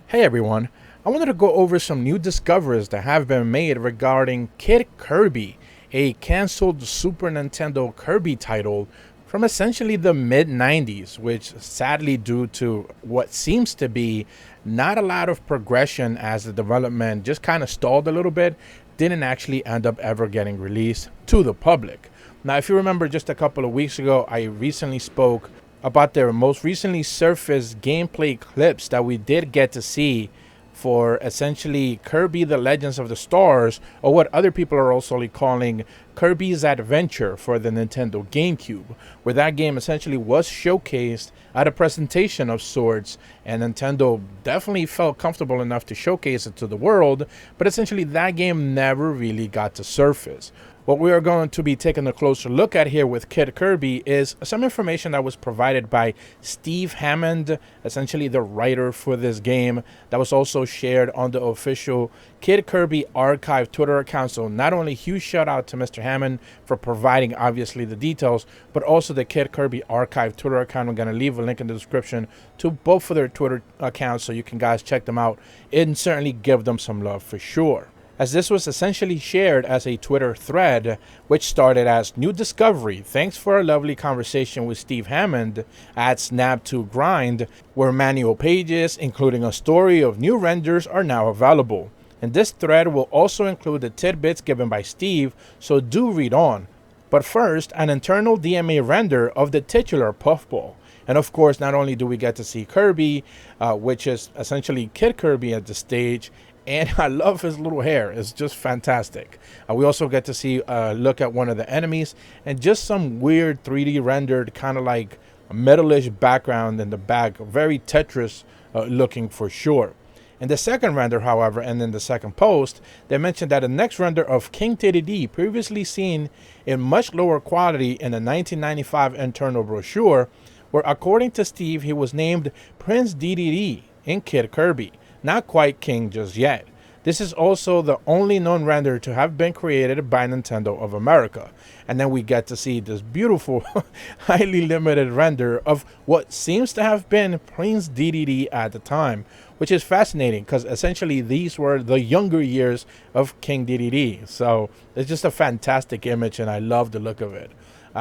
Hey everyone, I wanted to go over some new discoveries that have been made regarding Kid Kirby, a cancelled Super Nintendo Kirby title from essentially the mid 90s, which sadly, due to what seems to be not a lot of progression as the development just kind of stalled a little bit, didn't actually end up ever getting released to the public. Now, if you remember just a couple of weeks ago, I recently spoke about their most recently surfaced gameplay clips that we did get to see for essentially Kirby the Legends of the Stars, or what other people are also calling Kirby's Adventure for the Nintendo GameCube, where that game essentially was showcased at a presentation of sorts, and Nintendo definitely felt comfortable enough to showcase it to the world, but essentially that game never really got to surface. What we are going to be taking a closer look at here with Kid Kirby is some information that was provided by Steve Hammond, essentially the writer for this game, that was also shared on the official Kid Kirby Archive Twitter account. So not only huge shout out to Mr. Hammond for providing obviously the details, but also the Kid Kirby Archive Twitter account. I'm going to leave a link in the description to both of their Twitter accounts so you can guys check them out and certainly give them some love for sure, as this was essentially shared as a Twitter thread, which started as new discovery. Thanks for a lovely conversation with Steve Hammond at Snap2Grind, where manual pages, including a story of new renders, are now available. And this thread will also include the tidbits given by Steve, so do read on. But first, an internal DMA render of the titular puffball. And of course, not only do we get to see Kirby, which is essentially Kid Kirby at the stage, and I love his little hair. It's just fantastic. We also get to see a look at one of the enemies and just some weird 3D rendered kind of like a metalish background in the back. Very Tetris looking for sure. In the second render, however, and in the second post, they mentioned that the next render of King Dedede, previously seen in much lower quality in the 1995 internal brochure, where according to Steve, he was named Prince Dedede in Kid Kirby. Not quite king just yet. This is also the only known render to have been created by Nintendo of America. And then we get to see this beautiful, highly limited render of what seems to have been Prince Dedede at the time, which is fascinating because essentially these were the younger years of King Dedede. So it's just a fantastic image and I love the look of it.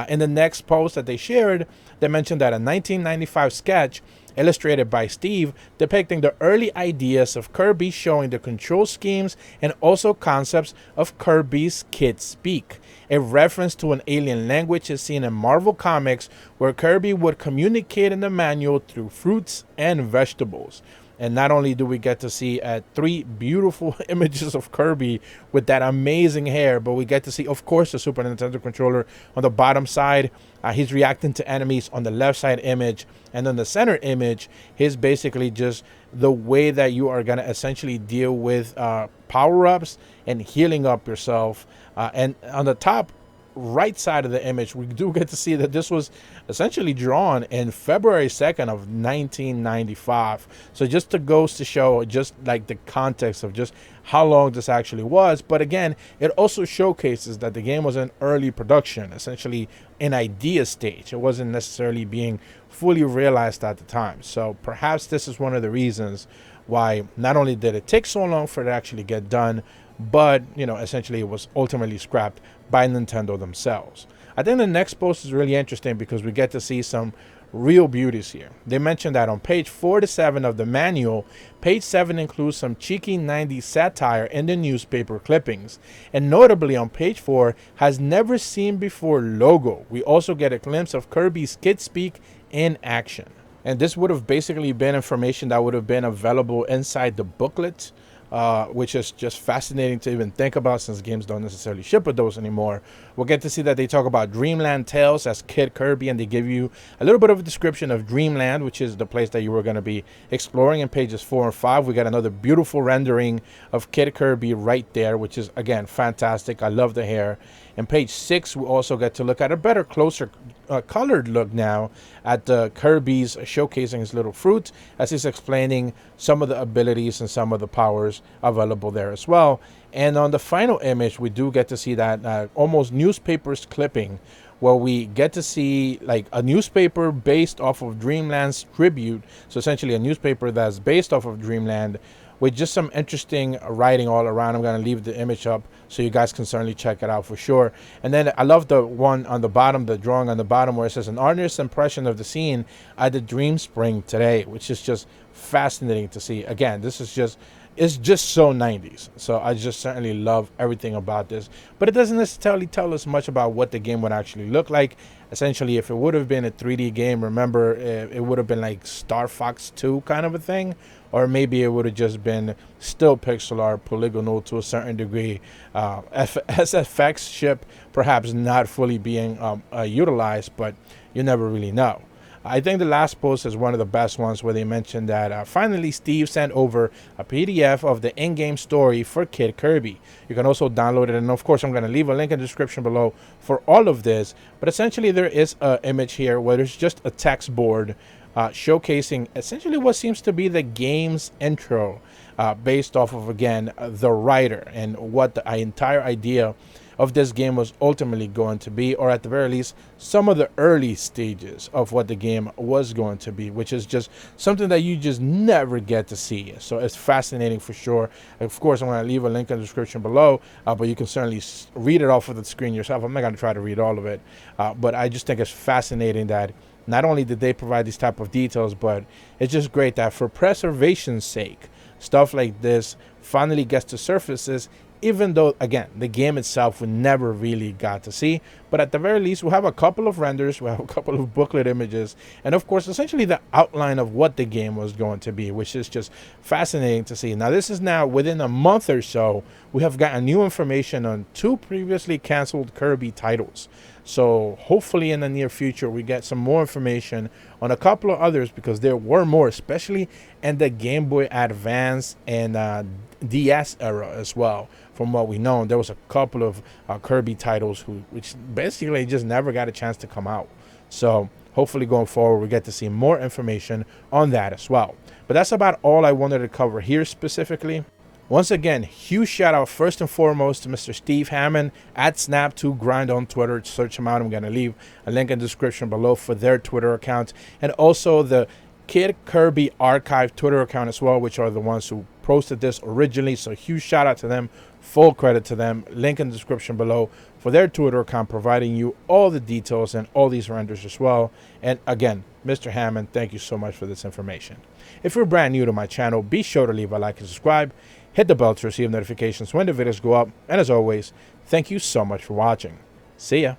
In the next post that they shared, they mentioned that a 1995 sketch illustrated by Steve depicting the early ideas of Kirby, showing the control schemes and also concepts of Kirby's Kid Speak. A reference to an alien language is seen in Marvel Comics, where Kirby would communicate in the manual through fruits and vegetables. And not only do we get to see 3 beautiful images of Kirby with that amazing hair, but we get to see, of course, the Super Nintendo controller on the bottom side. He's reacting to enemies on the left side image. And on the center image, he's basically just the way that you are going to essentially deal with power-ups and healing up yourself. And on the top right side of the image, we do get to see that this was essentially drawn in February 2nd of 1995. So just to goes to show just like the context of just how long this actually was. But again, it also showcases that the game was in early production, essentially an idea stage. It wasn't necessarily being fully realized at the time. So perhaps this is one of the reasons why not only did it take so long for it to actually get done, but, essentially it was ultimately scrapped by Nintendo themselves. I think the next post is really interesting because we get to see some real beauties here. They mentioned that on page 4 to 7 of the manual, page 7 includes some cheeky 90s satire in the newspaper clippings. And notably on page 4 has never seen before logo. We also get a glimpse of Kirby's Kid Speak in action. And this would have basically been information that would have been available inside the booklet, which is just fascinating to even think about since games don't necessarily ship with those anymore. We'll get to see that they talk about Dreamland Tales as Kid Kirby, and they give you a little bit of a description of Dreamland, which is the place that you were going to be exploring in pages 4 and 5. We got another beautiful rendering of Kid Kirby right there, which is, again, fantastic. I love the hair. In page 6, we also get to look at a better, closer colored look now at Kirby's showcasing his little fruit as he's explaining some of the abilities and some of the powers available there as well. And on the final image, we do get to see that almost newspapers clipping where we get to see like a newspaper based off of Dreamland's tribute. So essentially a newspaper that's based off of Dreamland with just some interesting writing all around. I'm going to leave the image up so you guys can certainly check it out for sure. And then I love the one on the bottom, the drawing on the bottom where it says an honest impression of the scene at the Dream Spring today, which is just fascinating to see. Again, this is just, it's just so 90s. So I just certainly love everything about this. But it doesn't necessarily tell us much about what the game would actually look like. Essentially, if it would have been a 3D game, remember, it would have been like Star Fox 2 kind of a thing. Or maybe it would have just been still pixel art, polygonal to a certain degree. SFX chip perhaps not fully being utilized, but you never really know. I think the last post is one of the best ones where they mentioned that finally Steve sent over a PDF of the in-game story for Kid Kirby. You can also download it, and of course I'm going to leave a link in the description below for all of this. But essentially there is an image here where there's just a text board showcasing essentially what seems to be the game's intro, based off of, again, the writer and what the entire idea of this game was ultimately going to be, or at the very least some of the early stages of what the game was going to be, which is just something that you just never get to see. So it's fascinating for sure. Of course I'm going to leave a link in the description below, but you can certainly read it off of the screen yourself. I'm not going to try to read all of it, but I just think it's fascinating that not only did they provide these type of details, but it's just great that for preservation's sake, stuff like this finally gets to surfaces, even though, again, the game itself we never really got to see. But at the very least, we'll have a couple of renders, we'll have a couple of booklet images, and of course, essentially the outline of what the game was going to be, which is just fascinating to see. Now, this is now within a month or so, we have gotten new information on 2 previously canceled Kirby titles. So hopefully in the near future, we get some more information on a couple of others, because there were more, especially in the Game Boy Advance and DS era as well. From what we know, there was a couple of Kirby titles which basically just never got a chance to come out. So hopefully going forward, we get to see more information on that as well. But that's about all I wanted to cover here specifically. Once again, huge shout out first and foremost to Mr. Steve Hammond at Snap2Grind on Twitter. Search him out. I'm going to leave a link in the description below for their Twitter account, and also the KidKirbyArchieve Twitter account as well, which are the ones who posted this originally. So huge shout out to them, full credit to them. Link in the description below for their Twitter account, providing you all the details and all these renders as well. And again, Mr. Hammond, thank you so much for this information. If you're brand new to my channel, be sure to leave a like and subscribe. Hit the bell to receive notifications when the videos go up. And as always, thank you so much for watching. See ya.